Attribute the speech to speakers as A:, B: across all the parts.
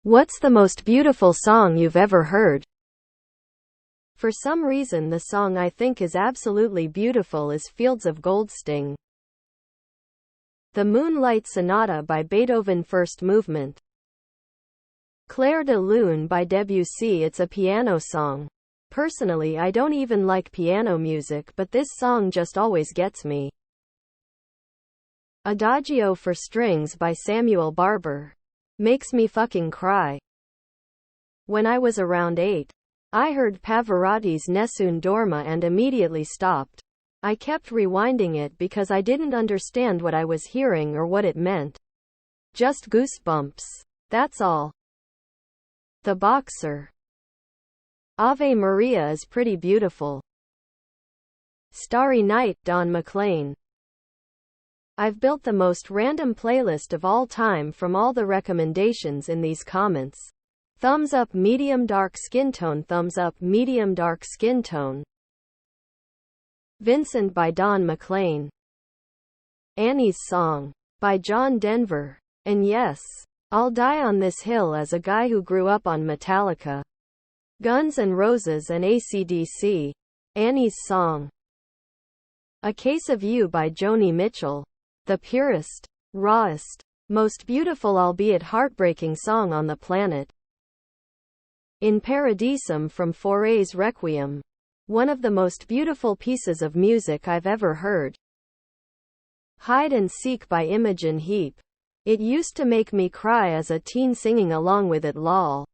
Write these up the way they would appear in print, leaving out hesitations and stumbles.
A: What's the most beautiful song you've ever heard? For some reason the song I think is absolutely beautiful is Fields of Goldsting. The Moonlight Sonata by Beethoven, first movement. Clair de Lune by Debussy. It's a piano song. Personally, I don't even like piano music, but this song just always gets me. Adagio for Strings by Samuel Barber. Makes me fucking cry. When I was around 8, I heard Pavarotti's Nessun Dorma and immediately stopped. I kept rewinding it because I didn't understand what I was hearing or what it meant. Just goosebumps. That's all. The Boxer. Ave Maria is pretty beautiful. Starry Night, Don McLean. I've built the most random playlist of all time from all the recommendations in these comments. Thumbs up medium dark skin tone, thumbs up medium dark skin tone. Vincent by Don McLean. Annie's Song by John Denver. And yes, I'll die on this hill as a guy who grew up on Metallica, Guns N' Roses and AC/DC. Annie's Song. A Case of You by Joni Mitchell. The purest, rawest, most beautiful albeit heartbreaking song on the planet. In Paradisum from Fauré's Requiem. One of the most beautiful pieces of music I've ever heard. Hide and Seek by Imogen Heap. It used to make me cry as a teen singing along with it, lol.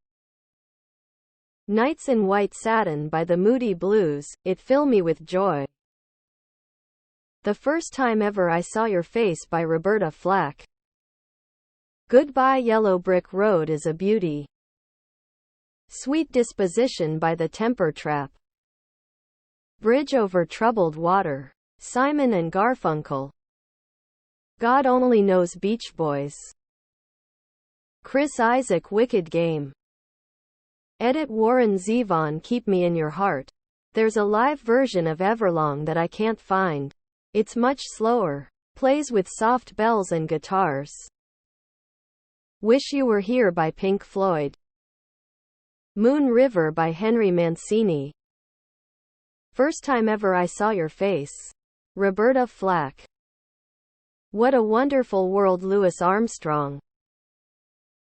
A: Nights in White Satin by the Moody Blues. It fill me with joy. The First Time Ever I Saw Your Face by Roberta Flack. Goodbye Yellow Brick Road is a beauty. Sweet Disposition by the Temper Trap. Bridge Over Troubled Water. Simon and Garfunkel. God Only Knows Beach Boys. Chris Isaak Wicked Game. Edit Warren Zevon Keep Me in Your Heart. There's a live version of Everlong that I can't find. It's much slower. Plays with soft bells and guitars. Wish You Were Here by Pink Floyd. Moon River by Henry Mancini. First Time Ever I Saw Your Face. Roberta Flack. What a Wonderful World, Louis Armstrong.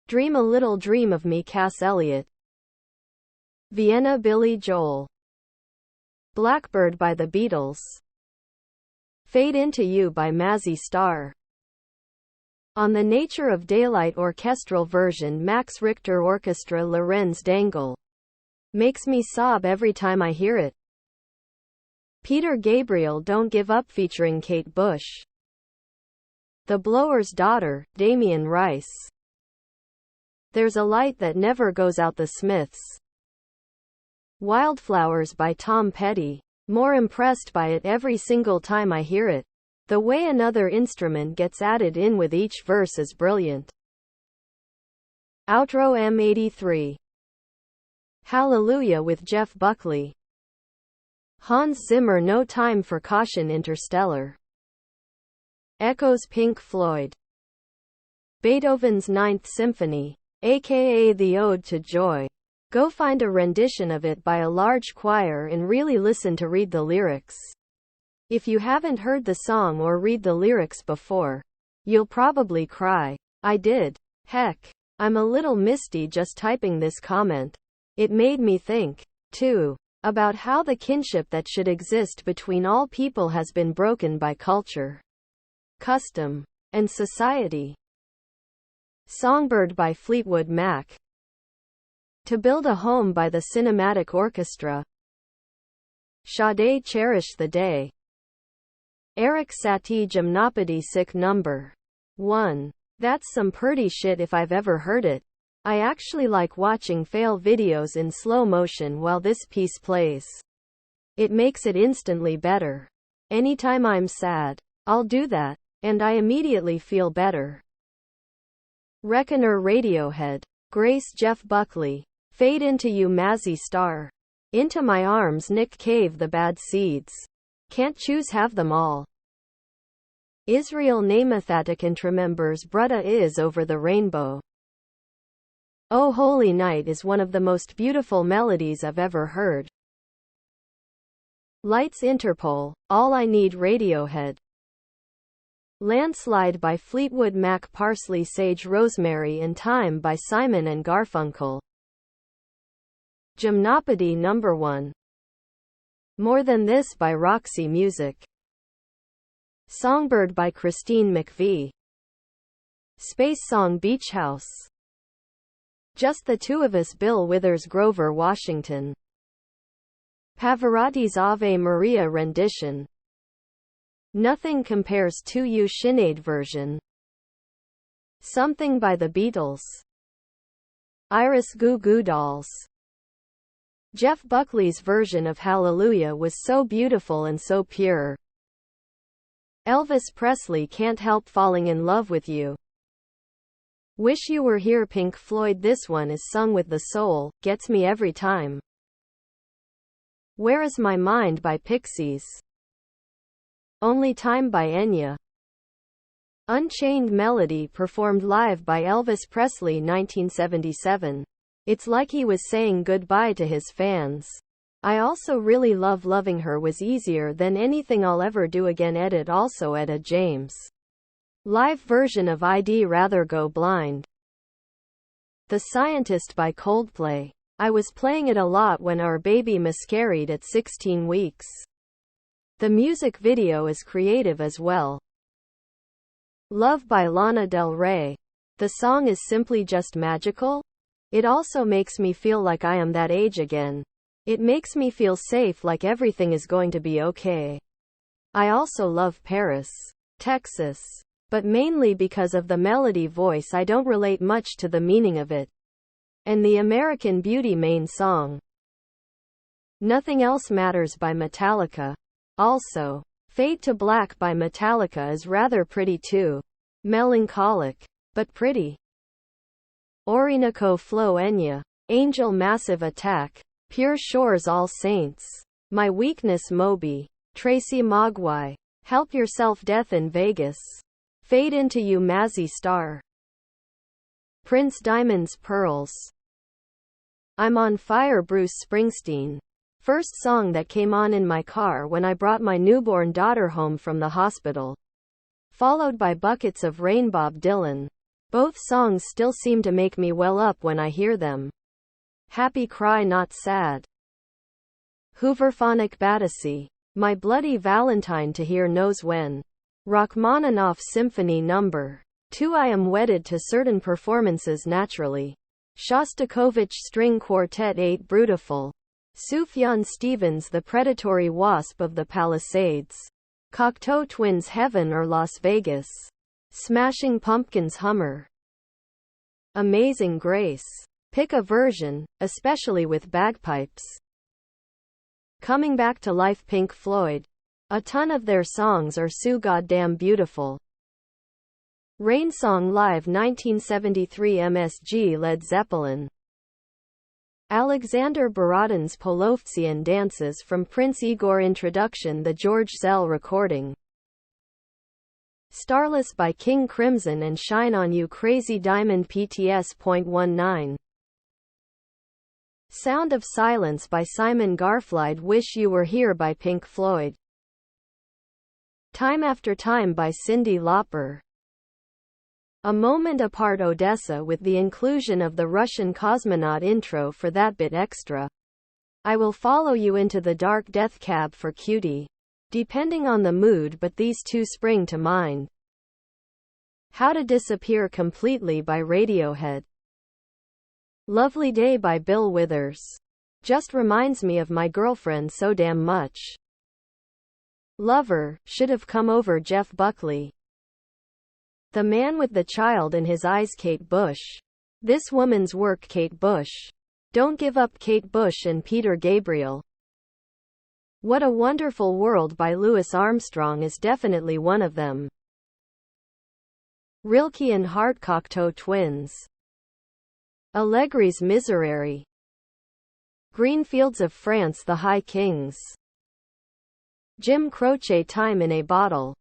A: Dream a Little Dream of Me, Cass Elliot. Vienna, Billy Joel. Blackbird by the Beatles. Fade Into You by Mazzy Star. On the Nature of Daylight orchestral version, Max Richter Orchestra, Lorenz Dangle. Makes me sob every time I hear it. Peter Gabriel Don't Give Up featuring Kate Bush. The Blower's Daughter, Damien Rice. There's a Light That Never Goes Out, The Smiths. Wildflowers by Tom Petty. More impressed by it every single time I hear it. The way another instrument gets added in with each verse is brilliant. Outro M83. Hallelujah with Jeff Buckley. Hans Zimmer No Time for Caution, Interstellar. Echoes, Pink Floyd. Beethoven's Ninth Symphony, aka the Ode to Joy. Go find a rendition of it by a large choir and really listen to read the lyrics. If you haven't heard the song or read the lyrics before, you'll probably cry. I did. Heck, I'm a little misty just typing this comment. It made me think, too, about how the kinship that should exist between all people has been broken by culture, custom, and society. Songbird by Fleetwood Mac. To Build a Home by the Cinematic Orchestra. Sade Cherish the Day. Eric Satie Gymnopédie Sick Number 1. That's some pretty shit if I've ever heard it. I actually like watching fail videos in slow motion while this piece plays. It makes it instantly better. Anytime I'm sad, I'll do that, and I immediately feel better. Reckoner Radiohead. Grace Jeff Buckley. Fade Into You Mazzy Star. Into My Arms Nick Cave The Bad Seeds. Can't Choose Have Them All. Israel Namathatic and Remembers Brutta Is Over the Rainbow. Oh Holy Night is one of the most beautiful melodies I've ever heard. Lights Interpol, All I Need Radiohead. Landslide by Fleetwood Mac. Parsley Sage Rosemary and Thyme by Simon and Garfunkel. Gymnopédie No. 1. More Than This by Roxy Music. Songbird by Christine McVie. Space Song Beach House. Just the Two of Us Bill Withers Grover Washington. Pavarotti's Ave Maria rendition. Nothing Compares to You Sinead version. Something by the Beatles. Iris Goo Goo Dolls. Jeff Buckley's version of Hallelujah was so beautiful and so pure. Elvis Presley Can't Help Falling in Love with You. Wish You Were Here Pink Floyd. This one is sung with the soul, gets me every time. Where Is My Mind by Pixies. Only Time by Enya. Unchained Melody performed live by Elvis Presley 1977. It's like he was saying goodbye to his fans. I also really love Loving Her Was Easier Than Anything I'll Ever Do Again. Edit also Etta James. Live version of I'd Rather Go Blind. The Scientist by Coldplay. I was playing it a lot when our baby miscarried at 16 weeks. The music video is creative as well. Love by Lana Del Rey. The song is simply just magical. It also makes me feel like I am that age again. It makes me feel safe, like everything is going to be okay. I also love Paris, Texas. But mainly because of the melody voice. I don't relate much to the meaning of it. And the American Beauty main song. Nothing Else Matters by Metallica. Also, Fade to Black by Metallica is rather pretty too. Melancholic, but pretty. Orinoco Flow Enya. Angel Massive Attack. Pure Shores All Saints. My Weakness Moby. Tracy Mogwai. Help Yourself Death in Vegas. Fade Into You Mazzy Star. Prince Diamonds Pearls. I'm on Fire Bruce Springsteen. First song that came on in my car when I brought my newborn daughter home from the hospital. Followed by Buckets of Rain Bob Dylan. Both songs still seem to make me well up when I hear them. Happy Cry Not Sad. Hooverphonic Battersea. My Bloody Valentine to Hear Knows When. Rachmaninoff Symphony No. 2. I am wedded to certain performances naturally. Shostakovich String Quartet 8. Brutiful. Sufjan Stevens The Predatory Wasp of the Palisades. Cocteau Twins Heaven or Las Vegas. Smashing Pumpkins Hummer. Amazing Grace. Pick a version, especially with bagpipes. Coming Back to Life Pink Floyd. A ton of their songs are so goddamn beautiful. Rain Song Live 1973 MSG Led Zeppelin. Alexander Borodin's Polovtsian Dances from Prince Igor Introduction The George Zell recording. Starless by King Crimson and Shine On You Crazy Diamond PTS.19. Sound of Silence by Simon Garfunkel. Wish You Were Here by Pink Floyd. Time After Time by Cyndi Lauper. A Moment Apart Odessa with the inclusion of the Russian cosmonaut intro for that bit extra. I Will Follow You Into the Dark Death Cab for Cutie. Depending on the mood, but these two spring to mind. How to Disappear Completely by Radiohead. Lovely Day by Bill Withers. Just reminds me of my girlfriend so damn much. Lover, Should Have Come Over Jeff Buckley. The Man with the Child in His Eyes Kate Bush. This Woman's Work Kate Bush. Don't Give Up Kate Bush and Peter Gabriel. What a Wonderful World by Louis Armstrong is definitely one of them. Rilke and Hart Cocteau Twins. Allegri's Miserere. Green Fields of France The High Kings. Jim Croce Time in a Bottle.